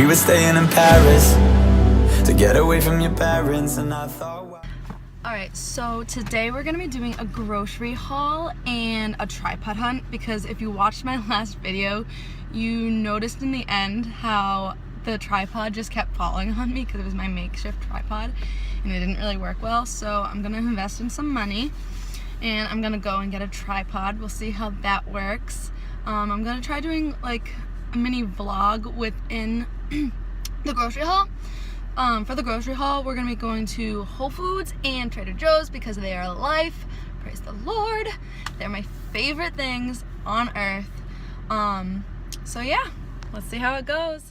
We were staying in Paris to get away from your parents, and I thought, wow. Alright, so today we're going to be doing a grocery haul and a tripod hunt, because if you watched my last video, you noticed in the end how the tripod just kept falling on me because it was my makeshift tripod and it didn't really work well. So I'm going to invest in some money and I'm going to go and get a tripod. We'll see how that works. I'm going to try doing like a mini vlog within the grocery haul. For the grocery haul, we're going to be going to Whole Foods and Trader Joe's because they are life. Praise the Lord. They're my favorite things on earth. So yeah, let's see how it goes.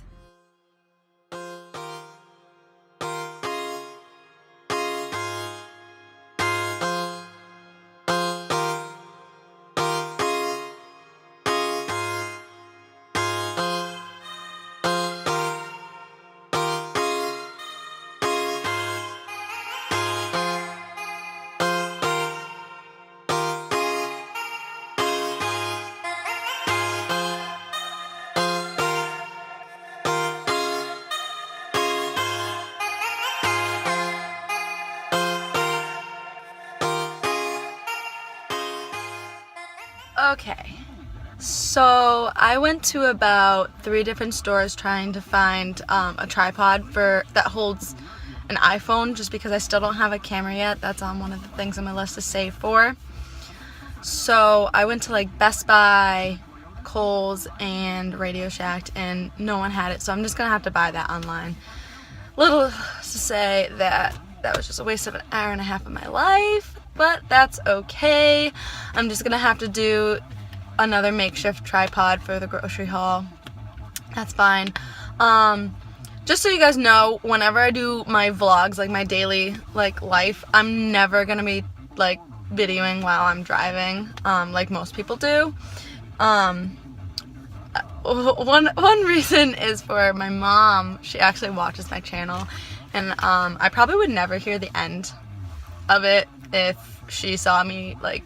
Okay, so I went to about 3 different stores trying to find a tripod that holds an iPhone, just because I still don't have a camera yet. That's on one of the things on my list to save for. So I went to like Best Buy, Kohl's, and Radio Shack, and no one had it, so I'm just gonna have to buy that online. Little to say that was just a waste of an hour and a half of my life, but that's okay. I'm just gonna have to do another makeshift tripod for the grocery haul. That's fine. Just so you guys know, whenever I do my vlogs, like my daily life, I'm never gonna be like videoing while I'm driving, like most people do. One reason is for my mom. She actually watches my channel, and I probably would never hear the end of it if she saw me like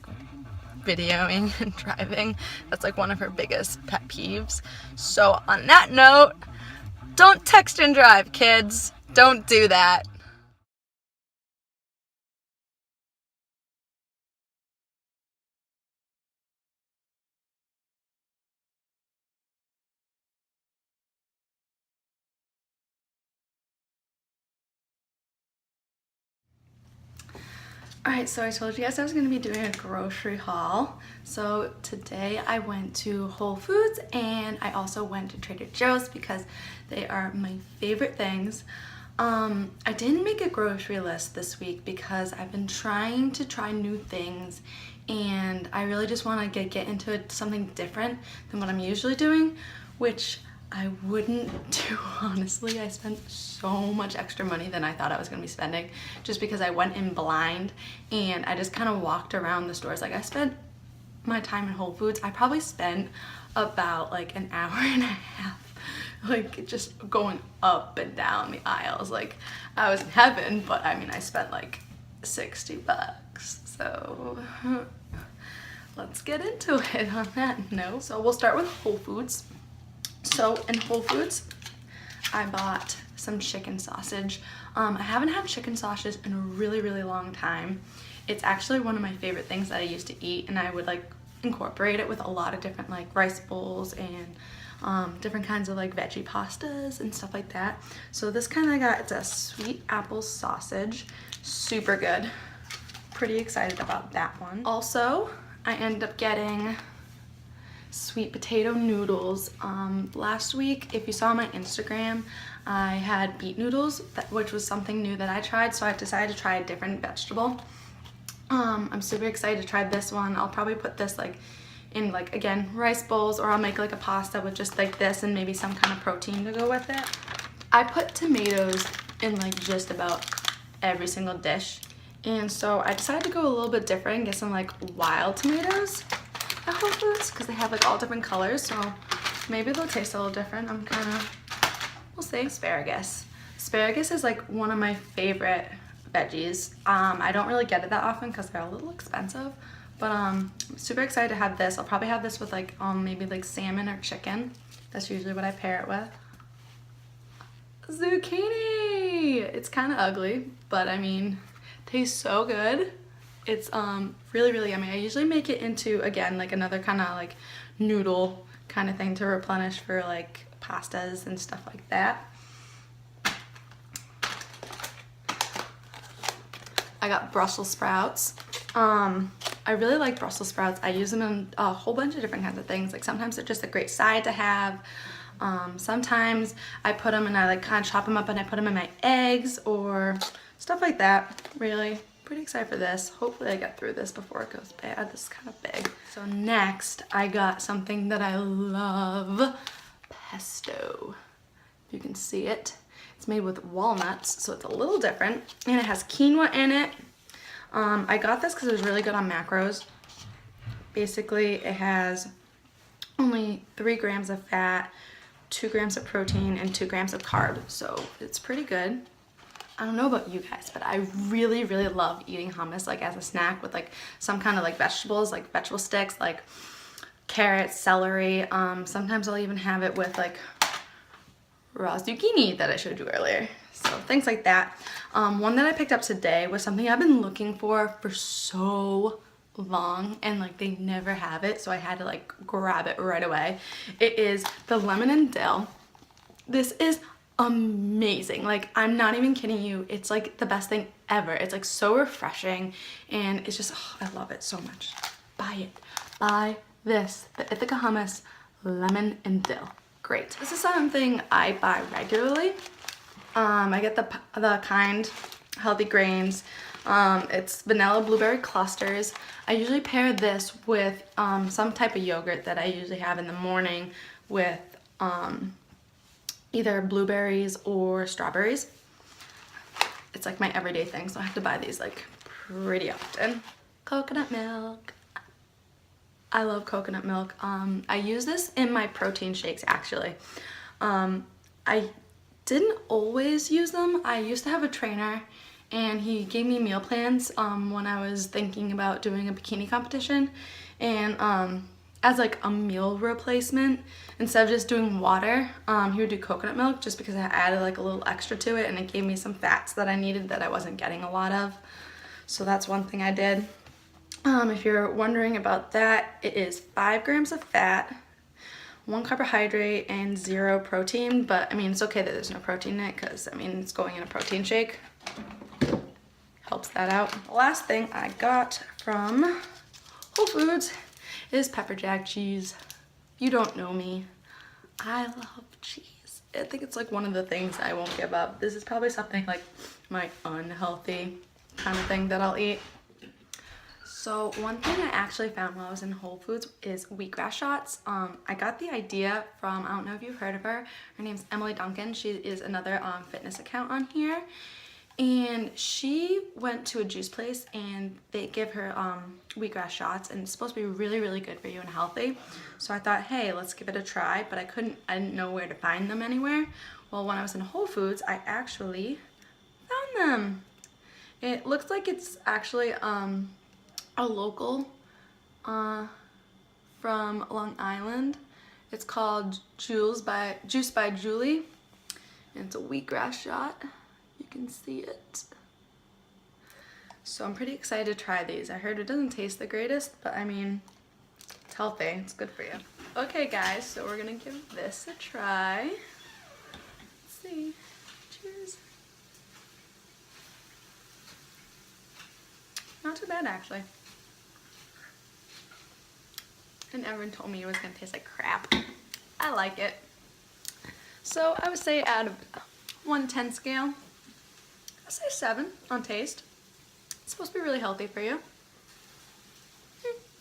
videoing and driving. That's like one of her biggest pet peeves. So on that note, don't text and drive, kids. Don't do that. Alright, so I told you guys I was going to be doing a grocery haul. So today I went to Whole Foods and I also went to Trader Joe's because they are my favorite things. I didn't make a grocery list this week because I've been trying to try new things and I really just want to get into something different than what I'm usually doing, which I wouldn't do, honestly. I spent so much extra money than I thought I was going to be spending just because I went in blind and I just kind of walked around the stores. Like, I spent my time in Whole Foods. I probably spent about like an hour and a half like just going up and down the aisles. Like, I was in heaven, but I mean, I spent like $60. So let's get into it on that note. So we'll start with Whole Foods. So in Whole Foods, I bought some chicken sausage. I haven't had chicken sausage in a really, really long time. It's actually one of my favorite things that I used to eat, and I would like incorporate it with a lot of different like rice bowls and different kinds of like veggie pastas and stuff like that. So this kind I got, it's a sweet apple sausage. Super good. Pretty excited about that one. Also, I ended up getting sweet potato noodles. Last week, if you saw my Instagram, I had beet noodles, which was something new that I tried, so I decided to try a different vegetable. I'm super excited to try this one. I'll probably put this like in like, again, rice bowls, or I'll make like a pasta with just like this and maybe some kind of protein to go with it. I put tomatoes in like just about every single dish, and so I decided to go a little bit different and get some like wild tomatoes at Whole Foods because they have like all different colors, so maybe they'll taste a little different. We'll see. Asparagus. Asparagus is like one of my favorite veggies. I don't really get it that often because they're a little expensive, but I'm super excited to have this. I'll probably have this with like maybe like salmon or chicken. That's usually what I pair it with. zucchini. It's kind of ugly, but I mean, tastes so good. It's really, really yummy. I usually make it into, again, like another kind of like noodle kind of thing to replenish for like pastas and stuff like that. I got Brussels sprouts. I really like Brussels sprouts. I use them in a whole bunch of different kinds of things. Like sometimes they're just a great side to have. Sometimes I put them and I like kind of chop them up and I put them in my eggs or stuff like that. Really pretty excited for this. Hopefully I get through this before it goes bad. This is kind of big. So next I got something that I love, pesto. If you can see it. It's made with walnuts, so it's a little different. And it has quinoa in it. I got this because it was really good on macros. Basically, it has only 3 grams of fat, 2 grams of protein, and 2 grams of carb. So it's pretty good. I don't know about you guys, but I really, really love eating hummus like as a snack with like some kind of like vegetables, like vegetable sticks, like carrots, celery. Sometimes I'll even have it with like raw zucchini that I showed you earlier. So things like that. One that I picked up today was something I've been looking for so long and like they never have it, so I had to like grab it right away. It is the lemon and dill. This is amazing. Like I'm not even kidding you. It's like the best thing ever. It's like so refreshing and it's just, oh, I love it so much. Buy it. Buy this. The Ithaca hummus lemon and dill. Great. This is something I buy regularly. I get the kind healthy grains. It's vanilla blueberry clusters. I usually pair this with some type of yogurt that I usually have in the morning with either blueberries or strawberries. It's like my everyday thing, so I have to buy these like pretty often. Coconut milk. I love coconut milk. I use this in my protein shakes actually. I didn't always use them. I used to have a trainer and he gave me meal plans when I was thinking about doing a bikini competition, and as like a meal replacement, instead of just doing water, he would do coconut milk just because I added like a little extra to it and it gave me some fats that I needed that I wasn't getting a lot of. So that's one thing I did. If you're wondering about that, it is 5 grams of fat, 1 carbohydrate, and 0 protein. But I mean, it's okay that there's no protein in it because I mean, it's going in a protein shake. Helps that out. The last thing I got from Whole Foods is pepper jack cheese. If you don't know me, I love cheese. I think it's like one of the things I won't give up. This is probably something like my unhealthy kind of thing that I'll eat. So one thing I actually found while I was in Whole Foods is wheatgrass shots. I got the idea from, I don't know if you've heard of her. Her name's Emily Duncan. She is another fitness account on here. And she went to a juice place and they give her wheatgrass shots, and it's supposed to be really, really good for you and healthy. So I thought, hey, let's give it a try, but I didn't know where to find them anywhere. Well, when I was in Whole Foods, I actually found them. It looks like it's actually a local from Long Island. It's called Juice by Julie, and it's a wheatgrass shot. You can see it. So I'm pretty excited to try these. I heard it doesn't taste the greatest, but I mean, it's healthy. It's good for you. Okay, guys, so we're gonna give this a try. Let's see. Cheers. Not too bad, actually. And everyone told me it was gonna taste like crap. I like it. So I would say out of 1 to 10 scale, I'd say 7 on taste. It's supposed to be really healthy for you.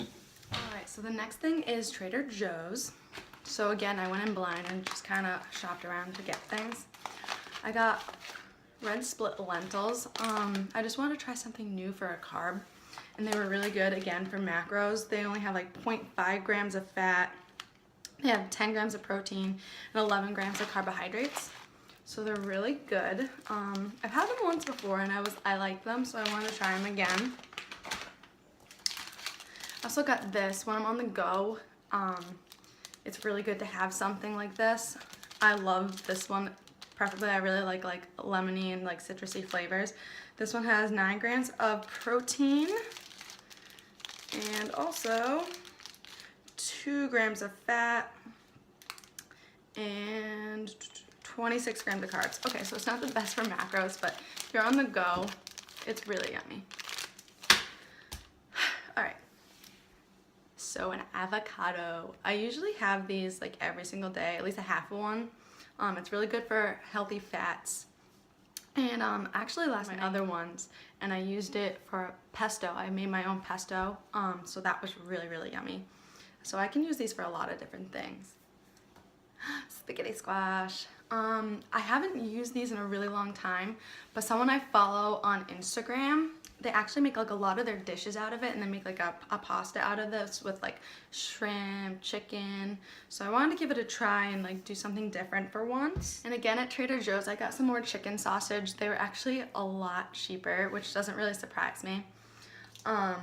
Alright, so the next thing is Trader Joe's. So again, I went in blind and just kind of shopped around to get things. I got red split lentils. I just wanted to try something new for a carb, and they were really good again for macros. They only have like 0.5 grams of fat. They have 10 grams of protein and 11 grams of carbohydrates. So they're really good. I've had them once before and I liked them, so I wanted to try them again. I also got this when I'm on the go. It's really good to have something like this. I love this one Preferably, I really like lemony and like citrusy flavors. This one has 9 grams of protein and also 2 grams of fat and 26 grams of carbs. Okay, so it's not the best for macros, but if you're on the go, it's really yummy. All right. So an avocado. I usually have these like every single day, at least a half of one. It's really good for healthy fats. And actually last my other ones, and I used it for pesto. I made my own pesto, so that was really, really yummy. So I can use these for a lot of different things. Spaghetti squash. I haven't used these in a really long time, but someone I follow on Instagram, they actually make like a lot of their dishes out of it, and they make like a pasta out of this with like shrimp, chicken. So I wanted to give it a try and like do something different for once. And again, at Trader Joe's, I got some more chicken sausage. They were actually a lot cheaper, which doesn't really surprise me. I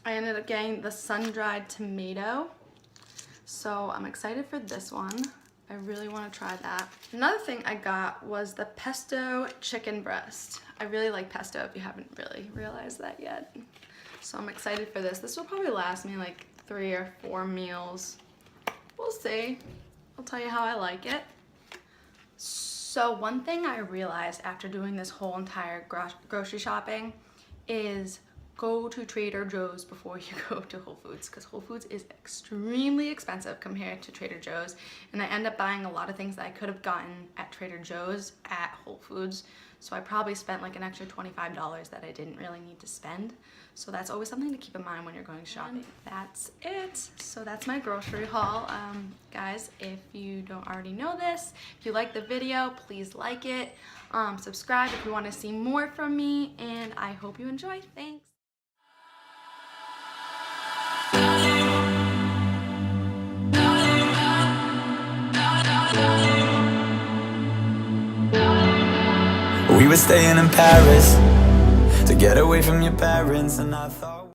ended up getting the sun-dried tomato. So I'm excited for this one. I really want to try that. Another thing I got was the pesto chicken breast. I really like pesto if you haven't really realized that yet. So I'm excited for this. This will probably last me like 3 or 4 meals. We'll see. I'll tell you how I like it. So one thing I realized after doing this whole entire grocery shopping is go to Trader Joe's before you go to Whole Foods, because Whole Foods is extremely expensive compared to Trader Joe's, and I end up buying a lot of things that I could have gotten at Trader Joe's at Whole Foods. So I probably spent like an extra $25 that I didn't really need to spend. So that's always something to keep in mind when you're going shopping. That's it. So that's my grocery haul. Guys, if you don't already know this, if you like the video, please like it. Subscribe if you want to see more from me, and I hope you enjoy. Thanks. We were staying in Paris to get away from your parents, and I thought